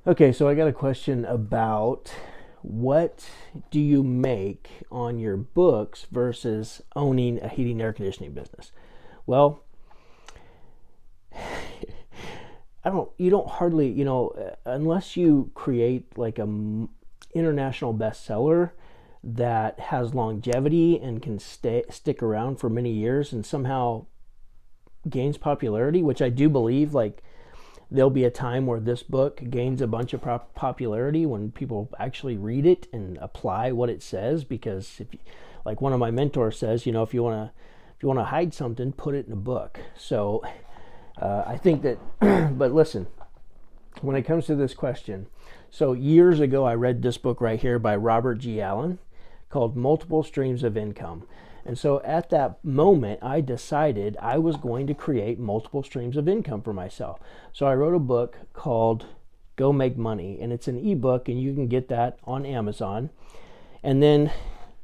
Okay, so I got a question about what do you make on your books versus owning a heating and air conditioning business? Well, you don't hardly, unless you create like international bestseller that has longevity and can stick around for many years and somehow gains popularity, which I do believe, like there'll be a time where this book gains a bunch of popularity when people actually read it and apply what it says. Because if you, like one of my mentors says, if you want to hide something, put it in a book. So I think that, but listen, when it comes to this question, so years ago I read this book right here by Robert G. Allen called Multiple Streams of Income. And so at that moment, I decided I was going to create multiple streams of income for myself. So I wrote a book called Go Make Money, and it's an ebook, and you can get that on Amazon. And then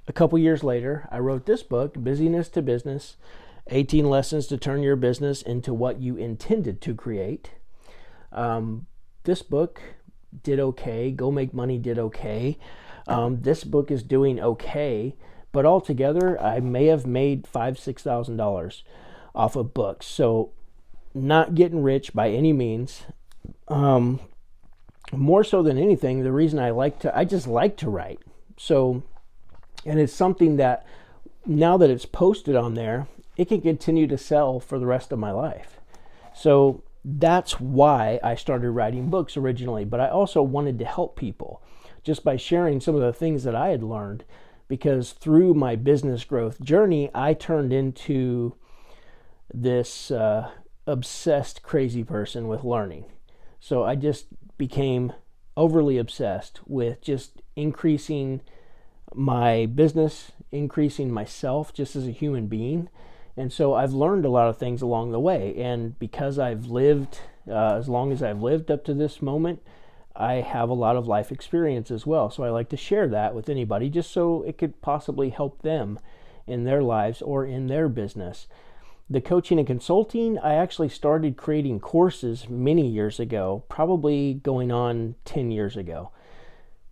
a couple years later, I wrote this book, Busyness to Business, 18 Lessons to Turn Your Business into What You Intended to Create. This book did okay. Go Make Money did okay. This book is doing okay. But altogether, I may have made $5,000-$6,000 off of books. So not getting rich by any means. More so than anything, the reason I just like to write. So, and it's something that now that it's posted on there, it can continue to sell for the rest of my life. So that's why I started writing books originally. But I also wanted to help people just by sharing some of the things that I had learned. Because through my business growth journey, I turned into this obsessed, crazy person with learning. So I just became overly obsessed with just increasing my business, increasing myself just as a human being. And so I've learned a lot of things along the way. And because I've lived as long as I've lived up to this moment, I have a lot of life experience as well. So I like to share that with anybody just so it could possibly help them in their lives or in their business. The coaching and consulting, I actually started creating courses many years ago, probably going on 10 years ago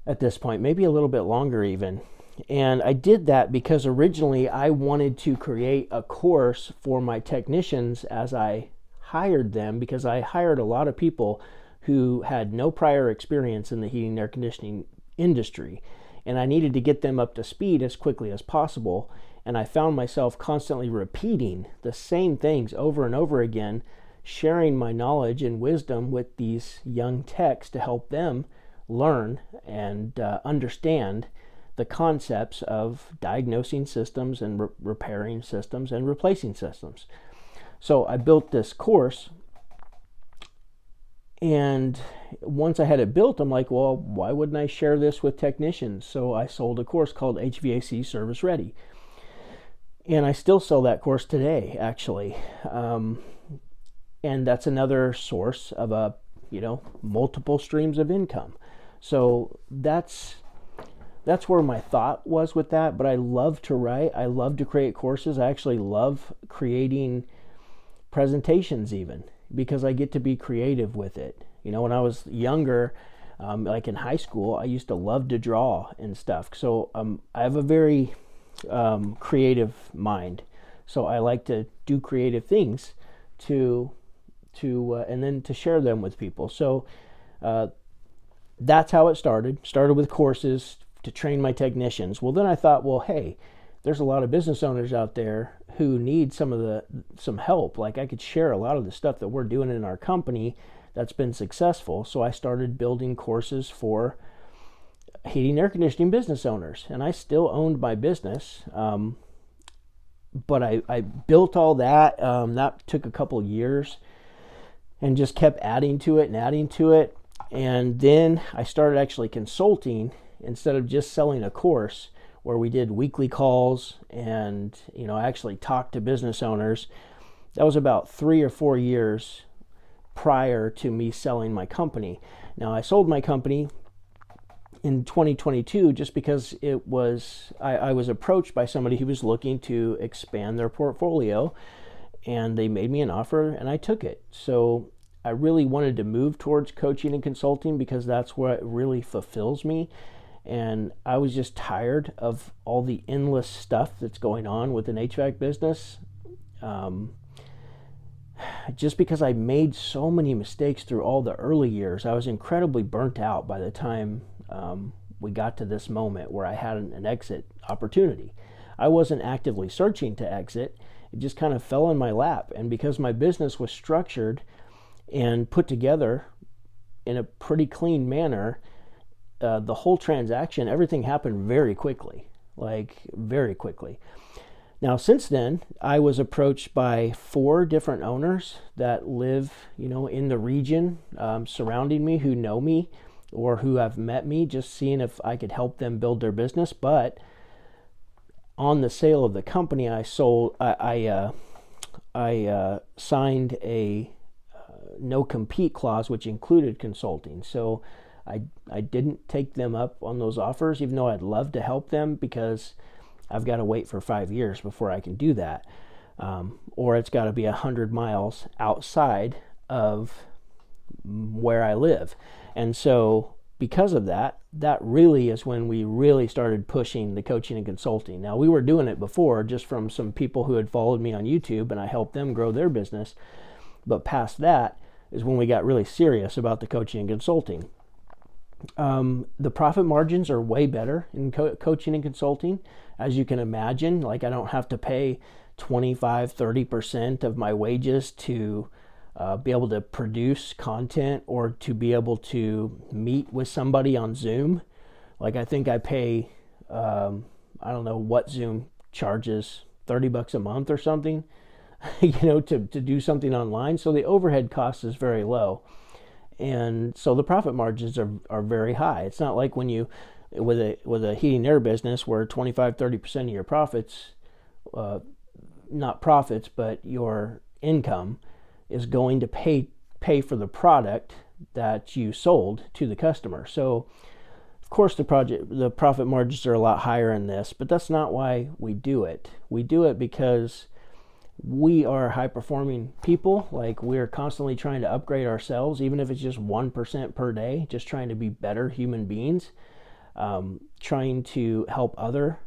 at this point, maybe a little bit longer even. And I did that because originally I wanted to create a course for my technicians as I hired them, because I hired a lot of people who had no prior experience in the heating and air conditioning industry. And I needed to get them up to speed as quickly as possible. And I found myself constantly repeating the same things over and over again, sharing my knowledge and wisdom with these young techs to help them learn and understand the concepts of diagnosing systems and repairing systems and replacing systems. So I built this course. And once I had it built, I'm like, well, why wouldn't I share this with technicians? So I sold a course called HVAC Service Ready. And I still sell that course today, actually. And that's another source of multiple streams of income. So that's where my thought was with that. But I love to write. I love to create courses. I actually love creating presentations even, because I get to be creative with it. When I was younger, like in high school, I used to love to draw and stuff. So I have a very creative mind. So I like to do creative things to and then to share them with people. So that's how it started. Started with courses to train my technicians. Well, then I thought, well, hey, there's a lot of business owners out there who need some help. Like I could share a lot of the stuff that we're doing in our company that's been successful. So I started building courses for heating and air conditioning business owners. And I still owned my business. But I built all that. That took a couple years and just kept adding to it and adding to it. And then I started actually consulting instead of just selling a course, where we did weekly calls and I actually talked to business owners. That was about 3 or 4 years prior to me selling my company. Now I sold my company in 2022 just because I was approached by somebody who was looking to expand their portfolio, and they made me an offer and I took it. So I really wanted to move towards coaching and consulting because that's what really fulfills me. And I was just tired of all the endless stuff that's going on with an HVAC business. Just because I made so many mistakes through all the early years, I was incredibly burnt out by the time we got to this moment where I had an exit opportunity. I wasn't actively searching to exit. It just kind of fell in my lap. And because my business was structured and put together in a pretty clean manner, the whole transaction, everything happened very quickly, like very quickly. Now, since then, I was approached by 4 different owners that live, in the region surrounding me, who know me or who have met me, just seeing if I could help them build their business. But on the sale of the company, I signed a no compete clause, which included consulting. So I didn't take them up on those offers, even though I'd love to help them, because I've got to wait for 5 years before I can do that. Or it's got to be 100 miles outside of where I live. And so because of that, that really is when we really started pushing the coaching and consulting. Now, we were doing it before just from some people who had followed me on YouTube, and I helped them grow their business. But past that is when we got really serious about the coaching and consulting. The profit margins are way better in coaching and consulting. As you can imagine, like, I don't have to pay 25-30% of my wages to be able to produce content or to be able to meet with somebody on Zoom. Like, I think I pay, I don't know what Zoom charges, $30 a month or something, to do something online. So the overhead cost is very low. And so the profit margins are very high. It's not like when you, with a heating and air business, where 25-30% of your profits, not profits, but your income is going to pay for the product that you sold to the customer. So of course the profit margins are a lot higher in this, but that's not why we do it. We do it because we are high performing people. Like, we're constantly trying to upgrade ourselves, even if it's just 1% per day, just trying to be better human beings, trying to help other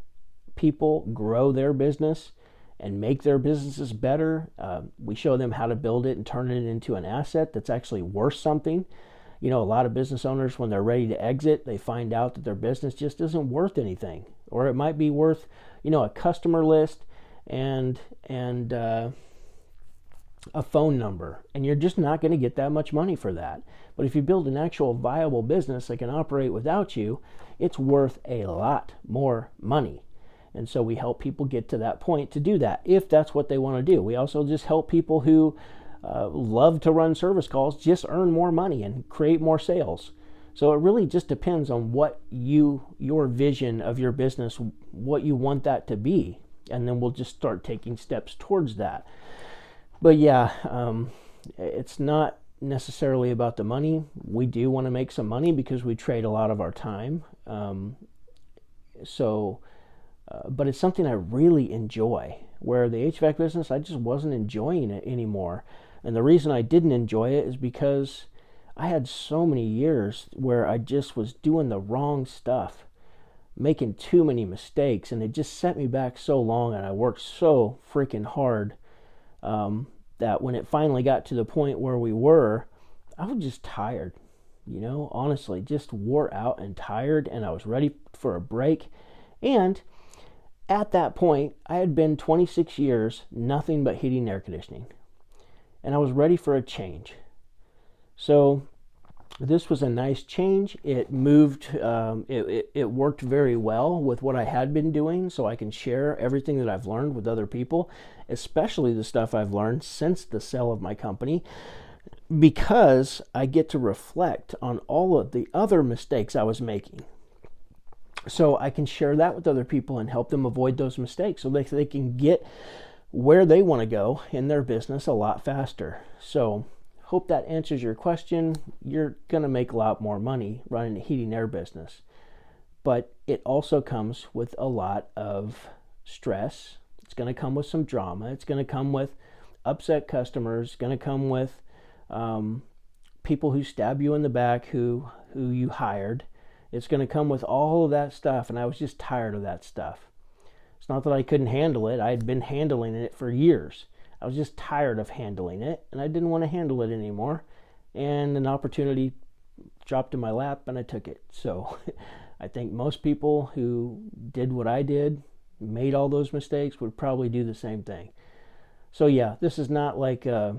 people grow their business and make their businesses better. We show them how to build it and turn it into an asset that's actually worth something. A lot of business owners, when they're ready to exit, they find out that their business just isn't worth anything, or it might be worth, a customer list and a phone number, and you're just not going to get that much money for that. But if you build an actual viable business that can operate without you, it's worth a lot more money. And so we help people get to that point to do that, if that's what they want to do. We also just help people who love to run service calls just earn more money and create more sales. So it really just depends on what your vision of your business, what you want that to be. And then we'll just start taking steps towards that. But yeah, it's not necessarily about the money. We do want to make some money because we trade a lot of our time. But it's something I really enjoy. Where the HVAC business, I just wasn't enjoying it anymore. And the reason I didn't enjoy it is because I had so many years where I just was doing the wrong stuff, making too many mistakes, and it just set me back so long, and I worked so freaking hard that when it finally got to the point where we were, I was just tired, honestly, just wore out and tired, and I was ready for a break. And at that point, I had been 26 years nothing but heating and air conditioning, and I was ready for a change. So this was a nice change. It moved, it worked very well with what I had been doing, so I can share everything that I've learned with other people, especially the stuff I've learned since the sale of my company, because I get to reflect on all of the other mistakes I was making. So I can share that with other people and help them avoid those mistakes so they can get where they want to go in their business a lot faster. So hope that answers your question. You're going to make a lot more money running a heating and air business, but it also comes with a lot of stress. It's going to come with some drama. It's going to come with upset customers. It's going to come with people who stab you in the back who you hired. It's going to come with all of that stuff, and I was just tired of that stuff. It's not that I couldn't handle it. I had been handling it for years. I was just tired of handling it, and I didn't want to handle it anymore. And an opportunity dropped in my lap, and I took it. So I think most people who did what I did, made all those mistakes, would probably do the same thing. So yeah, this is not like, I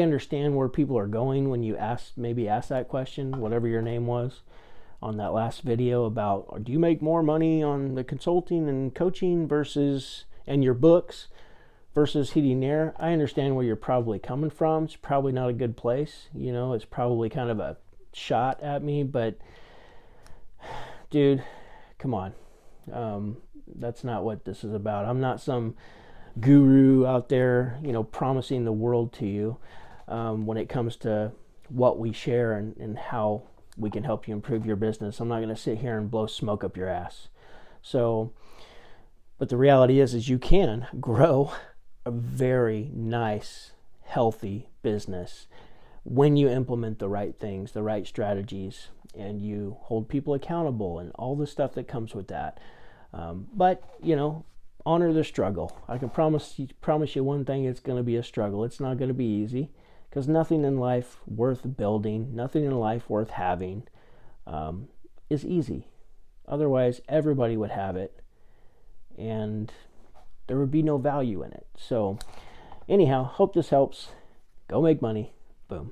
understand where people are going when you maybe ask that question, whatever your name was on that last video about, do you make more money on the consulting and coaching and your books versus heating and air? I understand where you're probably coming from. It's probably not a good place. It's probably kind of a shot at me, but dude, come on. That's not what this is about. I'm not some guru out there, promising the world to you when it comes to what we share and how we can help you improve your business. I'm not going to sit here and blow smoke up your ass. So, but the reality is you can grow a very nice, healthy business when you implement the right things, the right strategies, and you hold people accountable and all the stuff that comes with that. But honor the struggle. I can promise you one thing: it's going to be a struggle. It's not going to be easy, because nothing in life worth building, nothing in life worth having, is easy. Otherwise, everybody would have it, and there would be no value in it. So, anyhow, hope this helps. Go make money. Boom.